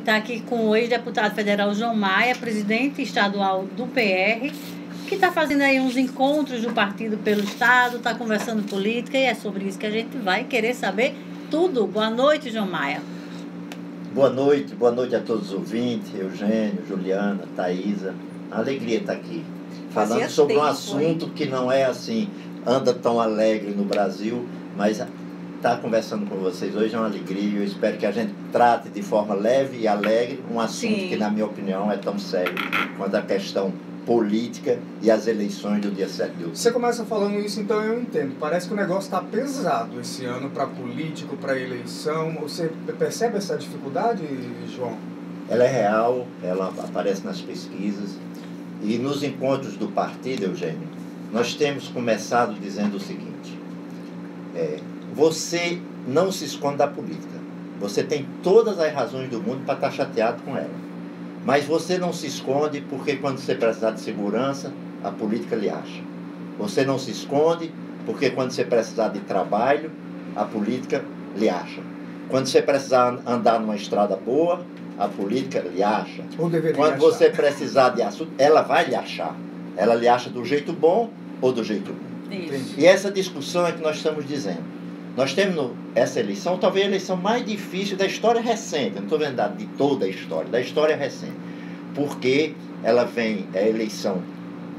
está aqui com o ex-deputado federal João Maia, presidente estadual do PR, que está fazendo aí uns encontros do partido pelo Estado, está conversando política, e é sobre isso que a gente vai querer saber tudo. Boa noite, João Maia. Boa noite a todos os ouvintes, Eugênio, Juliana, Thaisa. Alegria estar aqui, falando sobre um assunto que não é assim, anda tão alegre no Brasil, mas estar conversando com vocês hoje é uma alegria. Eu espero que a gente trate de forma leve e alegre um assunto que, na minha opinião, é tão sério quanto a questão política e as eleições do dia 7 de outubro. Você começa falando isso, então eu entendo. Parece que o negócio está pesado esse ano para político, para eleição. Você percebe essa dificuldade, João? Ela é real, ela aparece nas pesquisas. E nos encontros do partido, Eugênio, nós temos começado dizendo o seguinte: você não se esconde da política. Você tem todas as razões do mundo para estar chateado com ela. Mas você não se esconde porque quando você precisar de segurança, a política lhe acha. Você não se esconde porque quando você precisar de trabalho, a política lhe acha. Quando você precisar andar numa estrada boa, a política lhe acha. Quando você precisar de assunto, ela vai lhe achar. Ela lhe acha do jeito bom ou do jeito ruim. E essa discussão é que nós estamos dizendo. Nós temos essa eleição, talvez a eleição mais difícil da história recente. Não estou vendo de toda a história, da história recente. Porque ela vem, é a eleição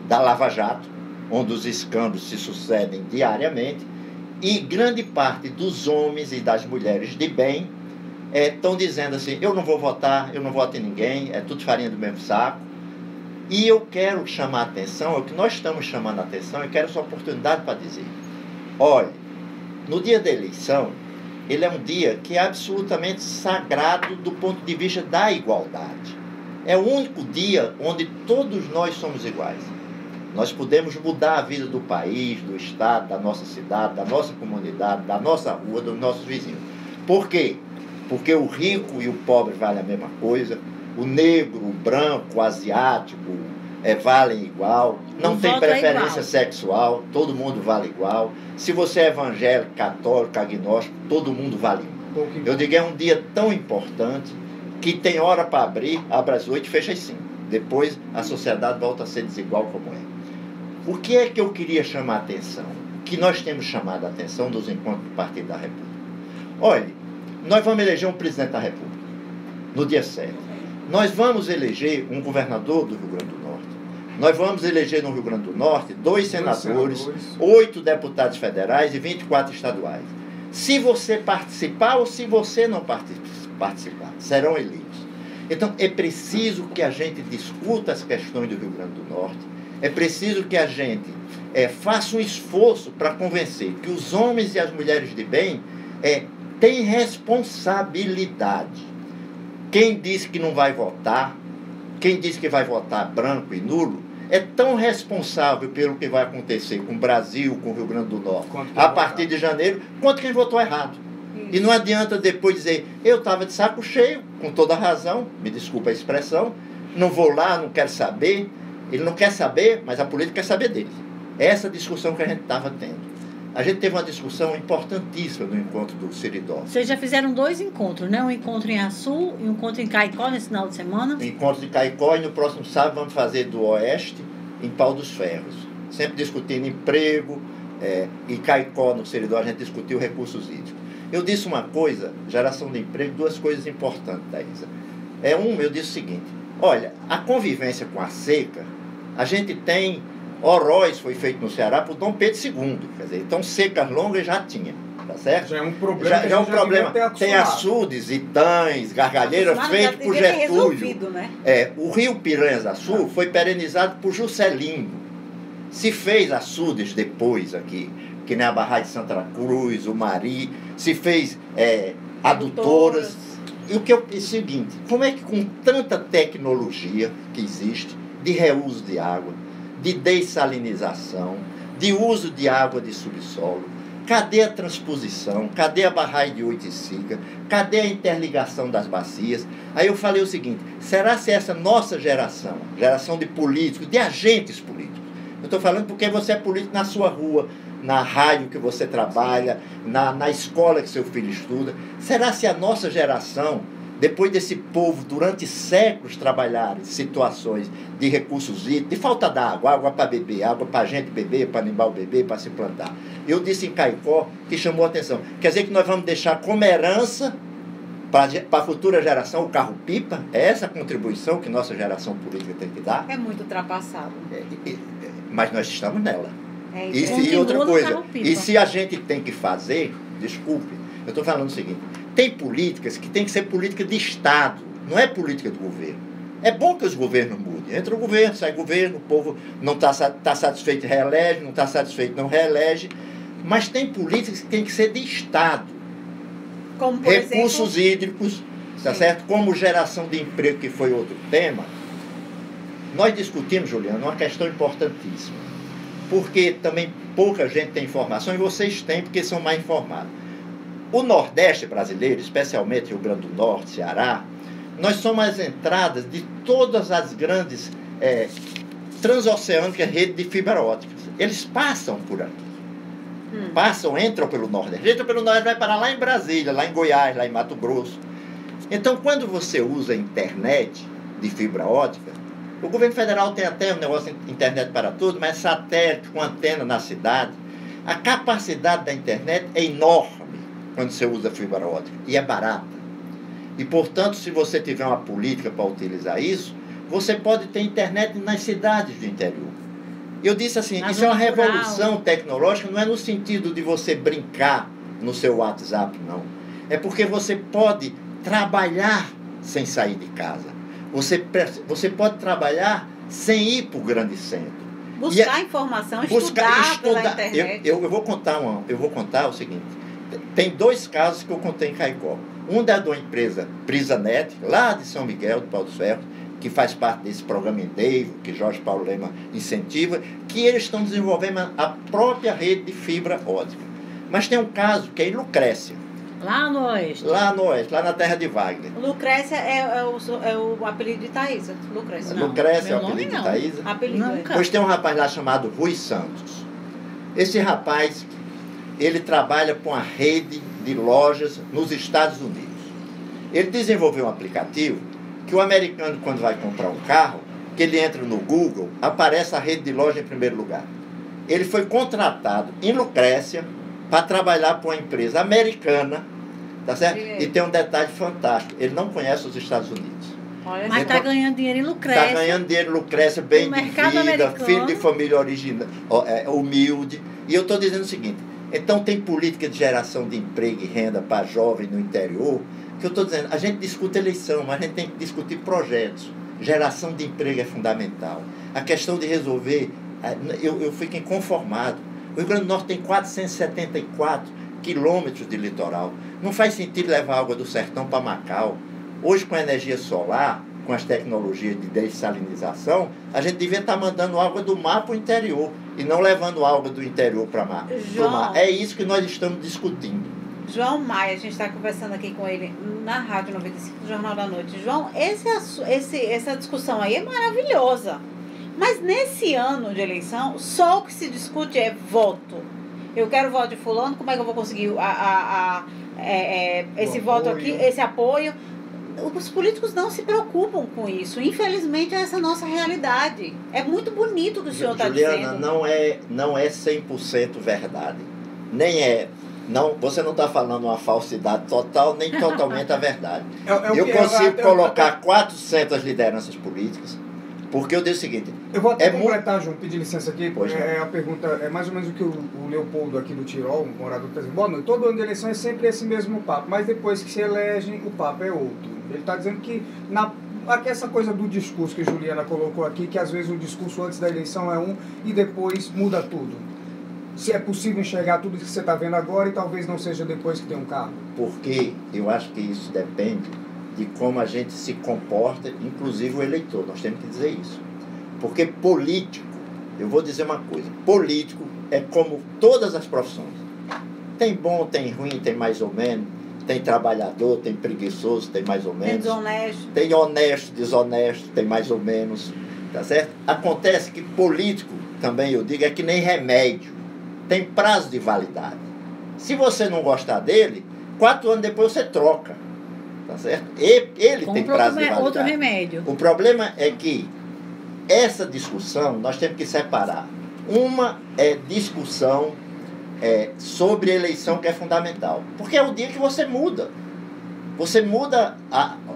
da Lava Jato, onde os escândalos se sucedem diariamente, e grande parte dos homens e das mulheres de bem estão dizendo assim: eu não vou votar, eu não voto em ninguém, é tudo farinha do mesmo saco. E eu quero chamar a atenção, é o que nós estamos chamando a atenção, e quero essa oportunidade para dizer: olha, no dia da eleição, ele é um dia que é absolutamente sagrado do ponto de vista da igualdade. É o único dia onde todos nós somos iguais. Nós podemos mudar a vida do país, do estado, da nossa cidade, da nossa comunidade, da nossa rua, dos nossos vizinhos. Por quê? Porque o rico e o pobre valem a mesma coisa, o negro, o branco, o asiático valem igual, não tem preferência sexual, todo mundo vale igual. Se você é evangélico, católico, agnóstico, todo mundo vale igual. Eu digo, é um dia tão importante que tem hora para abrir, abre às 8 e fecha às 5. Depois a sociedade volta a ser desigual como é. O que é que eu queria chamar a atenção? O que nós temos chamado a atenção dos encontros do Partido da República? Olha, nós vamos eleger um presidente da República no dia 7. Nós vamos eleger um governador do Rio Grande do Norte. Nós vamos eleger no Rio Grande do Norte 2 senadores, 8 deputados federais e 24 estaduais. Se você participar ou se você não participar, serão eleitos. Então, é preciso que a gente discuta as questões do Rio Grande do Norte. É preciso que a gente faça um esforço para convencer que os homens e as mulheres de bem têm responsabilidade. Quem diz que não vai votar, quem diz que vai votar branco e nulo, é tão responsável pelo que vai acontecer com o Brasil, com o Rio Grande do Norte, a partir de janeiro, quanto quem votou errado. E não adianta depois dizer: eu estava de saco cheio, com toda razão, me desculpa a expressão, não vou lá, não quero saber. Ele não quer saber, mas a política quer saber dele. É essa discussão que a gente estava tendo. A gente teve uma discussão importantíssima no encontro do Seridó. Vocês já fizeram 2 encontros, né? Um encontro em Açu e um encontro em Caicó nesse final de semana? Um encontro de Caicó, e no próximo sábado vamos fazer do Oeste, em Pau dos Ferros. Sempre discutindo emprego, e Caicó, no Seridó, a gente discutiu recursos hídricos. Eu disse uma coisa, geração de emprego, 2 coisas importantes, Thaisa. Eu disse o seguinte: olha, a convivência com a seca, a gente tem... Oroz foi feito no Ceará por Dom Pedro II, quer dizer, então secas longas já tinha, tá certo? Já é um problema. Já é um problema. Tem açudes, Itãs, gargalheiras feitos por Getúlio. Né? O rio Piranhas do Sul foi perenizado por Juscelino. Se fez açudes depois aqui, que nem a Barragem de Santa Cruz, o Mari, se fez adutoras. E o que eu penso é o seguinte: como é que com tanta tecnologia que existe, de reuso de água, de dessalinização, de uso de água de subsolo, cadê a transposição, cadê a barragem de Oiticica, cadê a interligação das bacias? Aí eu falei o seguinte: será se essa nossa geração de políticos, de agentes políticos, eu estou falando porque você é político na sua rua, na rádio que você trabalha, na escola que seu filho estuda, será se a nossa geração depois desse povo, durante séculos, trabalhar em situações de recursos hídricos, de falta d'água, água para beber, água para a gente beber, para animal beber, para se plantar. Eu disse em Caicó que chamou a atenção. Quer dizer que nós vamos deixar como herança para a futura geração o carro-pipa? É essa a contribuição que nossa geração política tem que dar? É muito ultrapassado. Mas nós estamos nela. E outra coisa, e se a gente tem que fazer, desculpe, eu estou falando o seguinte, tem políticas que tem que ser política de Estado, não é política do governo. É bom que os governos mudem. Entra o governo, sai o governo, o povo não está satisfeito, reelege, não está satisfeito, não reelege. Mas tem políticas que tem que ser de Estado. Como, por recursos hídricos, tá certo? Como geração de emprego, que foi outro tema. Nós discutimos, Juliana, uma questão importantíssima. Porque também pouca gente tem informação, e vocês têm porque são mais informados. O Nordeste brasileiro, especialmente Rio Grande do Norte, Ceará, nós somos as entradas de todas as grandes transoceânicas redes de fibra ótica. Eles passam por aqui. Entram pelo Nordeste. Entram pelo Nordeste, vai parar lá em Brasília, lá em Goiás, lá em Mato Grosso. Então, quando você usa a internet de fibra ótica, o governo federal tem até um negócio de internet para tudo, mas satélite com antena na cidade. A capacidade da internet é enorme quando você usa fibra ótica e é barata. E, portanto, se você tiver uma política para utilizar isso, você pode ter internet nas cidades do interior. Eu disse assim, isso é uma revolução tecnológica, não é no sentido de você brincar no seu WhatsApp, não. É porque você pode trabalhar sem sair de casa. Você pode trabalhar sem ir para o grande centro. Buscar informação, estudar pela internet. Eu vou contar o seguinte. Tem 2 casos que eu contei em Caicó. Um é de uma empresa Prisanet, lá de São Miguel, de Pau dos Ferros, que faz parte desse programa Endeavor, que Jorge Paulo Lema incentiva, que eles estão desenvolvendo a própria rede de fibra ótica. Mas tem um caso que é em Lucrécia. Lá no Oeste. Lá no Oeste, lá na terra de Wagner. Lucrécia é o apelido de Thaísa. Lucrécia. Lucrécia é o apelido de Thaísa? Pois tem um rapaz lá chamado Rui Santos. Esse rapaz, ele trabalha com a rede de lojas nos Estados Unidos. Ele desenvolveu um aplicativo que o americano, quando vai comprar um carro, que ele entra no Google, aparece a rede de loja em primeiro lugar. Ele foi contratado em Lucrécia para trabalhar para uma empresa americana, tá certo? E tem um detalhe fantástico, ele não conhece os Estados Unidos. Mas está ganhando dinheiro em Lucrécia. Está ganhando dinheiro em Lucrécia, bem de vida, filho de família humilde. E eu estou dizendo o seguinte, então tem política de geração de emprego e renda para jovem no interior, que eu estou dizendo, a gente discute eleição, mas a gente tem que discutir projetos. Geração de emprego é fundamental. A questão de resolver, eu fico inconformado. O Rio Grande do Norte tem 474 quilômetros de litoral. Não faz sentido levar água do sertão para Macau. Hoje, com a energia solar, com as tecnologias de dessalinização, a gente devia estar mandando água do mar para o interior e não levando água do interior para o mar. É isso que nós estamos discutindo. João Maia, a gente está conversando aqui com ele na Rádio 95 do Jornal da Noite. João, essa discussão aí é maravilhosa. Mas nesse ano de eleição, só o que se discute é voto. Eu quero voto de fulano, como é que eu vou conseguir esse voto aqui, esse apoio? Os políticos não se preocupam com isso. Infelizmente, é essa a nossa realidade. É muito bonito o que o senhor está dizendo. Juliana, não é 100% verdade. Nem é. Não, você não está falando uma falsidade total, nem totalmente a verdade. Eu consigo colocar 400 lideranças políticas, porque eu digo o seguinte... Eu vou até completar, João, pedir licença aqui, porque a pergunta é mais ou menos o que o Leopoldo aqui do Tirol, um morador, está dizendo. Boa noite, todo ano de eleição é sempre esse mesmo papo, mas depois que se elegem, o papo é outro. Ele está dizendo que aqui essa coisa do discurso que a Juliana colocou aqui, que às vezes o discurso antes da eleição é um e depois muda tudo. Se é possível enxergar tudo isso que você está vendo agora e talvez não seja depois que tem um carro? Porque eu acho que isso depende de como a gente se comporta, inclusive o eleitor. Nós temos que dizer isso. Porque político, eu vou dizer uma coisa, político é como todas as profissões. Tem bom, tem ruim, tem mais ou menos, tem trabalhador, tem preguiçoso, tem mais ou menos. Tem desonesto. Tem honesto, desonesto, tem mais ou menos, tá certo? Acontece que político, também eu digo, é que nem remédio. Tem prazo de validade. Se você não gostar dele, 4 anos depois você troca. tá certo? Ele tem prazo de validade. Outro remédio. O problema é que essa discussão nós temos que separar. Uma é discussão sobre eleição, que é fundamental. Porque é o dia que você muda. Você muda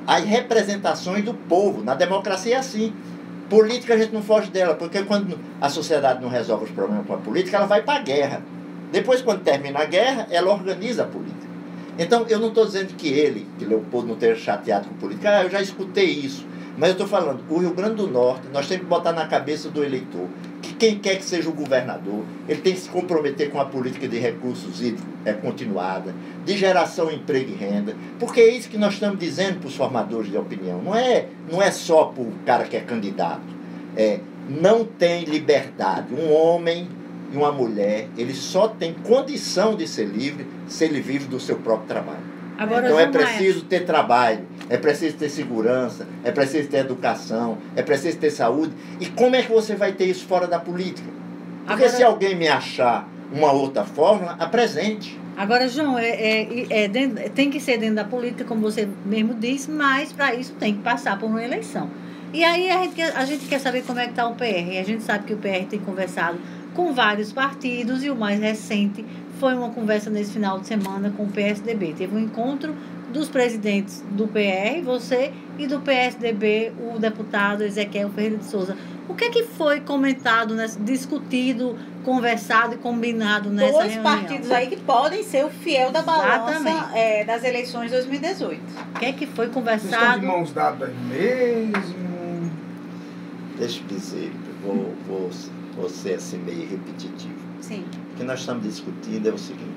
as representações do povo. Na democracia é assim. Política a gente não foge dela, porque quando a sociedade não resolve os problemas com a política, ela vai para a guerra. Depois, quando termina a guerra, ela organiza a política. Então, eu não estou dizendo que Leopoldo, não esteja chateado com política. Eu já escutei isso. Mas eu estou falando, o Rio Grande do Norte, nós temos que botar na cabeça do eleitor que quem quer que seja o governador, ele tem que se comprometer com a política de recursos hídricos continuada, de geração, emprego e renda, porque é isso que nós estamos dizendo para os formadores de opinião. Não é só para o cara que é candidato. Não tem liberdade. Um homem e uma mulher, ele só tem condição de ser livre se ele vive do seu próprio trabalho. Agora, então é preciso ter trabalho, é preciso ter segurança, é preciso ter educação, é preciso ter saúde. E como é que você vai ter isso fora da política? Porque se alguém me achar uma outra fórmula, apresente. Agora, João, tem que ser dentro da política, como você mesmo disse, mas para isso tem que passar por uma eleição. E aí a gente quer saber como é que está o PR. A gente sabe que o PR tem conversado com vários partidos e o mais recente foi uma conversa nesse final de semana com o PSDB. Teve um encontro dos presidentes do PR, você, e do PSDB, o deputado Ezequiel Ferreira de Souza. O que é que foi comentado, discutido, conversado e combinado nessa reunião? Dois partidos aí que podem ser o fiel da balança das eleições de 2018. O que é que foi conversado? Estão de mãos dadas mesmo? Deixa eu dizer, vou ser assim meio repetitivo. Sim. O que nós estamos discutindo é o seguinte: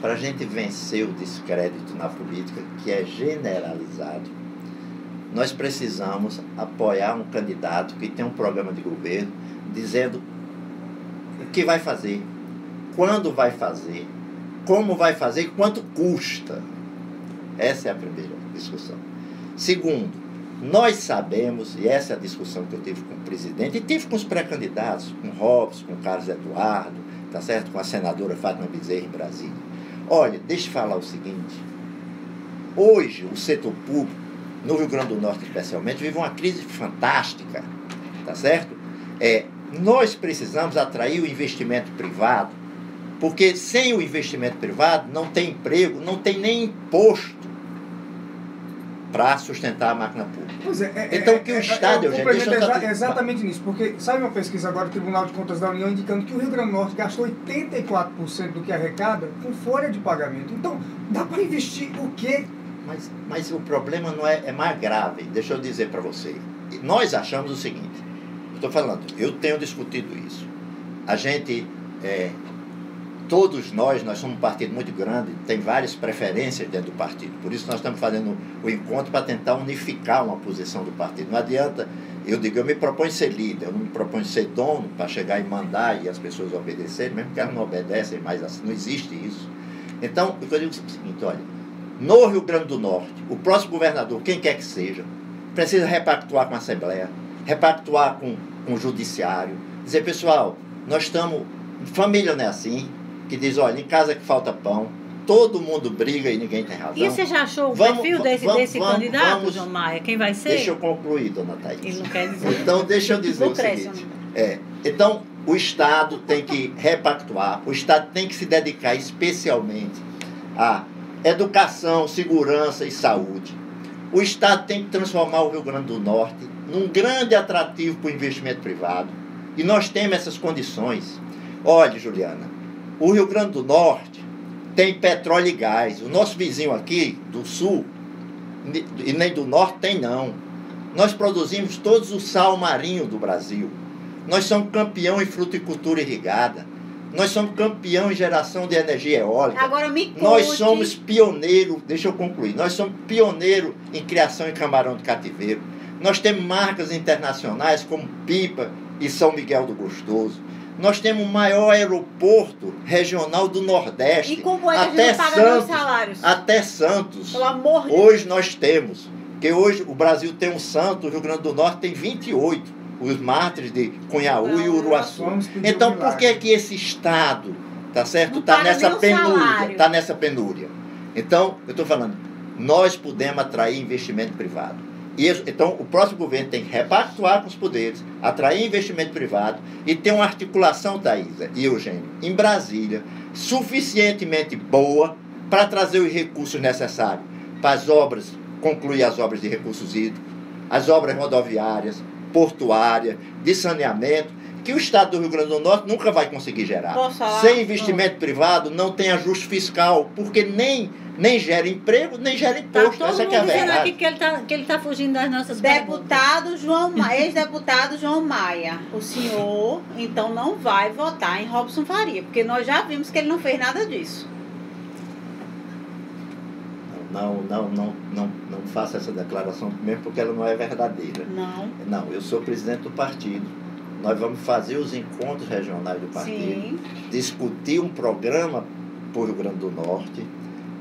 para a gente vencer o descrédito na política, que é generalizado, nós precisamos apoiar um candidato que tem um programa de governo dizendo o que vai fazer, quando vai fazer, como vai fazer e quanto custa. Essa é a primeira discussão. Segundo, nós sabemos, e essa é a discussão que eu tive com o presidente, e tive com os pré-candidatos, com o Robson, com o Carlos Eduardo, tá certo? Com a senadora Fátima Bezerra em Brasília. Olha, deixa eu falar o seguinte: hoje o setor público, no Rio Grande do Norte especialmente, vive uma crise fantástica, tá certo? Nós precisamos atrair o investimento privado, porque sem o investimento privado não tem emprego, não tem nem imposto para sustentar a máquina pública. Pois então, que o Estado... Exatamente nisso, porque sabe uma pesquisa agora do Tribunal de Contas da União indicando que o Rio Grande do Norte gastou 84% do que arrecada com folha de pagamento. Então, dá para investir o quê? Mas o problema não é mais grave. Deixa eu dizer para você. Nós achamos o seguinte, estou falando, eu tenho discutido isso. A gente... Todos nós somos um partido muito grande, tem várias preferências dentro do partido. Por isso nós estamos fazendo o encontro para tentar unificar uma posição do partido. Não adianta, eu me proponho ser líder, eu não me proponho ser dono para chegar e mandar e as pessoas obedecerem, mesmo que elas não obedecem, mas assim, não existe isso. Então, eu digo o seguinte, olha, no Rio Grande do Norte, o próximo governador, quem quer que seja, precisa repactuar com a Assembleia, repactuar com o Judiciário, dizer, pessoal, nós estamos, família não é assim, que diz, olha, em casa que falta pão, todo mundo briga e ninguém tem razão. E você já achou o perfil desse candidato, João Maia? Quem vai ser? Deixa eu concluir, dona Thaís. Ele não quer dizer. Então, deixa eu dizer o seguinte. Então, o Estado tem que repactuar, o Estado tem que se dedicar especialmente à educação, segurança e saúde. O Estado tem que transformar o Rio Grande do Norte num grande atrativo para o investimento privado. E nós temos essas condições. Olha, Juliana, o Rio Grande do Norte tem petróleo e gás. O nosso vizinho aqui, do sul, e nem do norte, tem não. Nós produzimos todos o sal marinho do Brasil. Nós somos campeão em fruticultura irrigada. Nós somos campeão em geração de energia eólica. Agora me conte. Nós somos pioneiro, deixa eu concluir, nós somos pioneiro em criação de camarão de cativeiro. Nós temos marcas internacionais como Pipa e São Miguel do Gostoso. Nós temos o maior aeroporto regional do Nordeste. E como é que a gente não paga meus salários? Até Santos. Pelo amor de Deus. Hoje nós temos. Porque hoje o Brasil tem um santo, o Rio Grande do Norte tem 28. Os mártires de Cunhaú e Uruaçu. Então, por que esse Estado, tá certo, está nessa penúria? Está nessa penúria. Então, eu estou falando, nós podemos atrair investimento privado. Então, o próximo governo tem que repactuar com os poderes, atrair investimento privado e ter uma articulação, Thaisa e Eugênio, em Brasília, suficientemente boa para trazer os recursos necessários para as obras, concluir as obras de recursos hídricos, as obras rodoviárias, portuárias, de saneamento, que o Estado do Rio Grande do Norte nunca vai conseguir gerar. Sem investimento privado, não tem ajuste fiscal, porque nem gera emprego, nem gera imposto. Tá todo Essa que é a mundo dizendo verdade. aqui que ele tá fugindo das nossas Ex-deputado João Maia, o senhor, então, não vai votar em Robson Faria, porque nós já vimos que ele não fez nada disso. Não faça essa declaração mesmo, porque ela não é verdadeira. Não, eu sou presidente do partido. Nós vamos fazer os encontros regionais do partido, discutir um programa para o Rio Grande do Norte,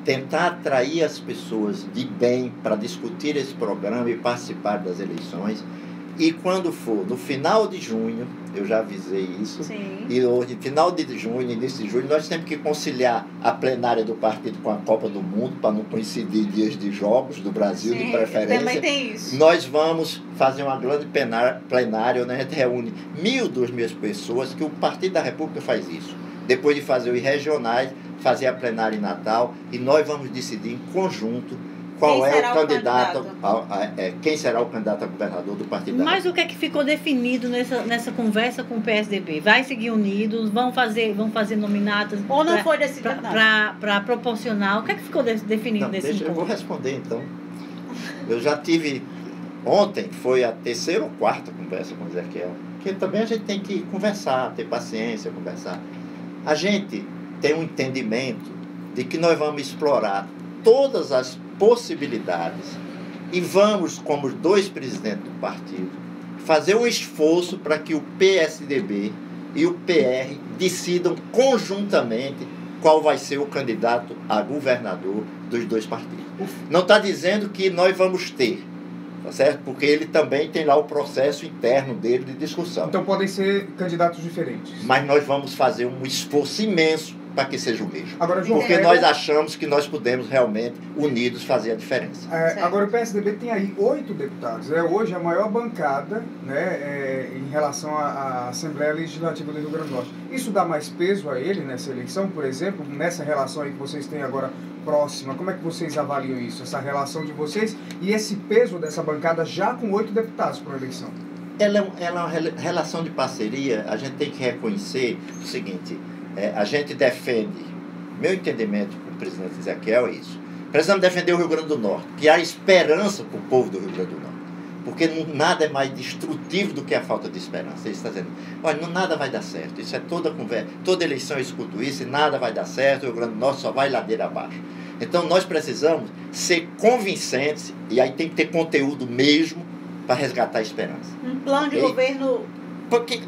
tentar atrair as pessoas de bem para discutir esse programa e participar das eleições. E quando for no final de junho, eu já avisei isso, e no final de junho, início de julho, nós temos que conciliar a plenária do partido com a Copa do Mundo, para não coincidir dias de jogos do Brasil, de preferência. Também tem isso. Nós vamos fazer uma grande plenária, onde a gente reúne 1.000, 2.000 pessoas, que o Partido da República faz isso. Depois de fazer os regionais, fazer a plenária em Natal, e nós vamos decidir em conjunto qual é o candidato, quem será o candidato a governador do Partido da República. Mas o que é que ficou definido nessa conversa com o PSDB? Vai seguir unidos? Vão fazer nominatas? Ou não foi decidido para proporcional? O que é que ficou definido nesse encontro? Eu vou responder, então. Eu já tive... Ontem foi a terceira ou quarta conversa com o Ezequiel, porque também a gente tem que conversar, ter paciência, conversar. A gente tem um entendimento de que nós vamos explorar todas as possibilidades e vamos, como os dois presidentes do partido, fazer um esforço para que o PSDB e o PR decidam conjuntamente qual vai ser o candidato a governador dos dois partidos. Não está dizendo que nós vamos ter, tá certo? Porque ele também tem lá o processo interno dele de discussão. Então podem ser candidatos diferentes. Mas nós vamos fazer um esforço imenso para que seja o mesmo. Agora, João, porque nós achamos que nós podemos realmente, unidos, fazer a diferença. Agora, o PSDB tem aí 8 deputados. É hoje a maior bancada, né, em relação à Assembleia Legislativa do Rio Grande do Norte. Isso dá mais peso a ele nessa eleição, por exemplo, nessa relação aí que vocês têm agora próxima? Como é que vocês avaliam isso, essa relação de vocês e esse peso dessa bancada já com 8 deputados para a eleição? Ela é uma relação de parceria. A gente tem que reconhecer o seguinte... a gente defende, meu entendimento com o presidente Ezequiel é isso. Precisamos defender o Rio Grande do Norte, que há esperança para o povo do Rio Grande do Norte. Porque nada é mais destrutivo do que a falta de esperança. Ele está dizendo, olha, nada vai dar certo. Isso é toda conversa, toda eleição eu escuto isso e nada vai dar certo, o Rio Grande do Norte só vai ladeira abaixo. Então nós precisamos ser convincentes, e aí tem que ter conteúdo mesmo para resgatar a esperança. Um plano de governo... Porque,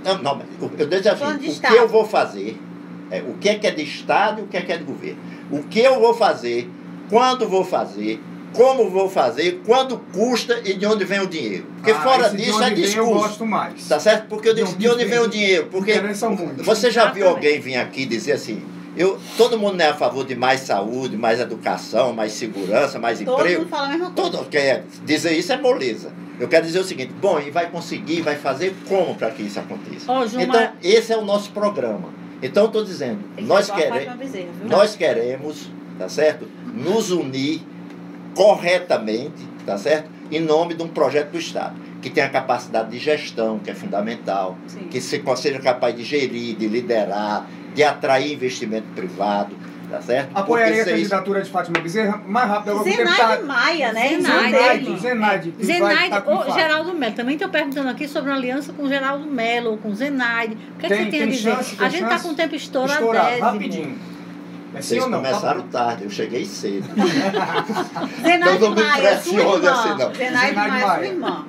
eu desafio, o que eu vou fazer... o que é de Estado e o que é de governo. O que eu vou fazer, quando vou fazer, como vou fazer, quando custa e de onde vem o dinheiro. Porque fora disso é discurso. Eu gosto mais. Tá certo? Porque eu disse de onde vem o dinheiro. Porque você já viu alguém vir aqui dizer assim, todo mundo é a favor de mais saúde, mais educação, mais segurança, mais emprego. Todo mundo fala a mesma coisa. Dizer isso é moleza. Eu quero dizer o seguinte, bom, e vai conseguir, vai fazer como para que isso aconteça? Então, esse é o nosso programa. Então, estou dizendo, nós queremos, tá certo? Nos unir corretamente, tá certo? Em nome de um projeto do Estado, que tenha capacidade de gestão, que é fundamental, que seja capaz de gerir, de liderar, de atrair investimento privado, tá certo? Apoiaria a candidatura de Fátima Bezerra mais rápido. Zenaide Maia, né? Zenaide. Geraldo Melo. Também estou perguntando aqui sobre uma aliança com Geraldo Melo ou com Zenaide. O que você tem a dizer? A gente está com o tempo estourado. Rapidinho. Vocês começaram tarde, eu cheguei cedo. Zenaide Maia, sua irmã. Zenaide Maia, sua irmã.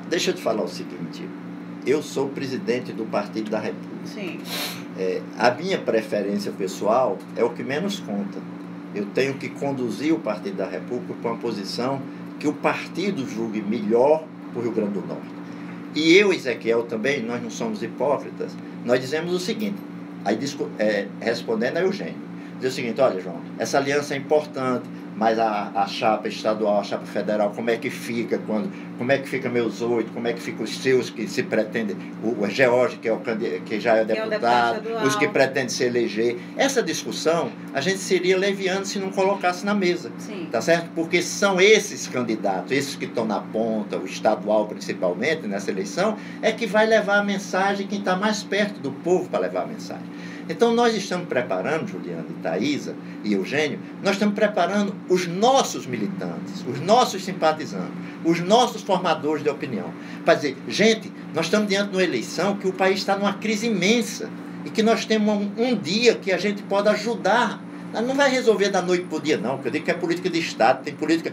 Deixa eu te falar o seguinte. Eu sou presidente do Partido da República. Sim. A minha preferência pessoal é o que menos conta. Eu tenho que conduzir o Partido da República para uma posição que o partido julgue melhor para o Rio Grande do Norte. E eu, Ezequiel, também, nós não somos hipócritas, nós dizemos o seguinte, aí respondendo a Eugênio, diz o seguinte, olha, João, essa aliança é importante, mas a chapa estadual, a chapa federal, como é que fica, como é que fica meus 8, como é que ficam os seus que se pretendem, o George, que já é deputado, os que pretendem se eleger. Essa discussão, a gente seria leviano se não colocasse na mesa. Sim. Tá certo? Porque são esses candidatos, esses que estão na ponta, o estadual principalmente, nessa eleição, é que vai levar a mensagem, quem está mais perto do povo para levar a mensagem. Então, nós estamos preparando, Juliana e Thaisa e Eugênio, nós estamos preparando os nossos militantes, os nossos simpatizantes, os nossos formadores de opinião. Para dizer, gente, nós estamos diante de uma eleição que o país está numa crise imensa e que nós temos um dia que a gente pode ajudar. Não vai resolver da noite para o dia, não, porque eu digo que é política de Estado, tem política...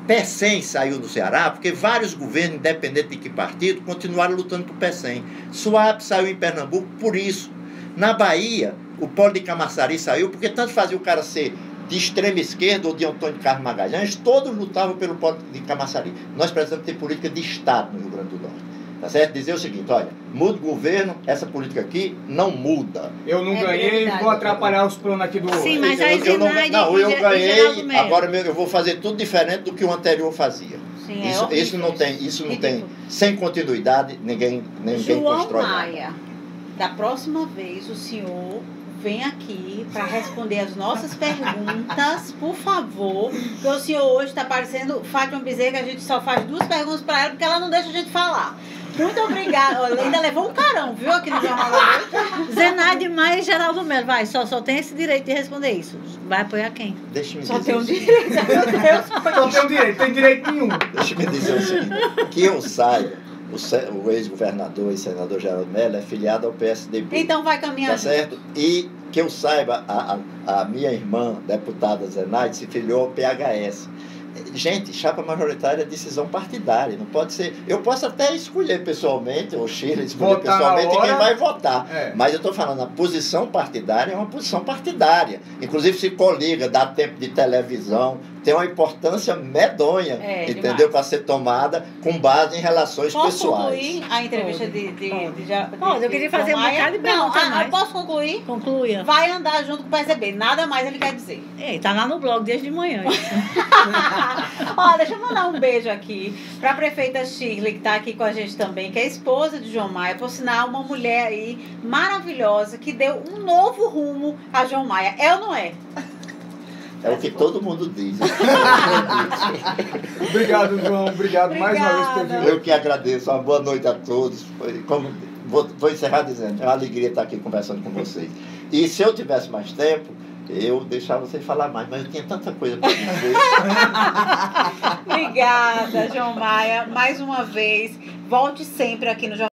PECEM saiu do Ceará porque vários governos, independente de que partido, continuaram lutando por PECEM. SUAP saiu em Pernambuco por isso. Na Bahia, o Polo de Camaçari saiu porque tanto fazia o cara ser de extrema esquerda ou de Antônio Carlos Magalhães, todos lutavam pelo Polo de Camaçari. Nós precisamos ter política de Estado no Rio Grande do Norte. Tá certo? Dizer o seguinte, olha, muda o governo, essa política aqui não muda. Eu não ganhei, vou atrapalhar os planos aqui do... Sim, mas aí eu ganhei, agora eu vou fazer tudo diferente do que o anterior fazia. Sim, isso não tem, sem continuidade, ninguém constrói nada. João Maia, da próxima vez o senhor vem aqui para responder as nossas perguntas, por favor, porque o senhor hoje está parecendo Fátima Bezerra, que a gente só faz 2 perguntas para ela, porque ela não deixa a gente falar. Muito obrigada. Olha, ainda levou um carão, viu, aqui no Jornal da Noite. Zenaide Maia e Geraldo Melo, vai, só tem esse direito de responder isso. Vai apoiar quem? Deixa-me Só dizer tem um direito, meu Deus. Só tem um direito, tem direito nenhum. Deixa-me dizer o seguinte, que eu saiba, o ex-governador e senador Geraldo Melo é filiado ao PSDB. Então vai caminhar. Tá certo? E que eu saiba, a minha irmã, deputada Zenaide, se filiou ao PHS. Gente, chapa majoritária é decisão partidária, não pode ser... Eu posso até escolher pessoalmente, ou Sheila escolher Votar pessoalmente quem vai votar. É. Mas eu estou falando, a posição partidária é uma posição partidária. Inclusive se coliga, dá tempo de televisão, tem uma importância medonha, entendeu? Para ser tomada com base em relações pessoais. Posso concluir a entrevista Pode, eu queria fazer um bocado de pergunta mais. Posso concluir? Concluia. Vai andar junto com o PSDB, nada mais ele quer dizer. Tá lá no blog desde de manhã. Ó, deixa eu mandar um beijo aqui para a prefeita Shirley, que está aqui com a gente também, que é esposa de João Maia, por sinal, uma mulher aí maravilhosa, que deu um novo rumo a João Maia. É ou não é? É o que todo mundo diz. Obrigado, João. Obrigado mais uma vez por ter vindo. Eu que agradeço. Uma boa noite a todos. Vou encerrar dizendo, é uma alegria estar aqui conversando com vocês. E se eu tivesse mais tempo, eu deixava vocês falar mais, mas eu tinha tanta coisa para dizer. Obrigada, João Maia. Mais uma vez, volte sempre aqui no Jornal.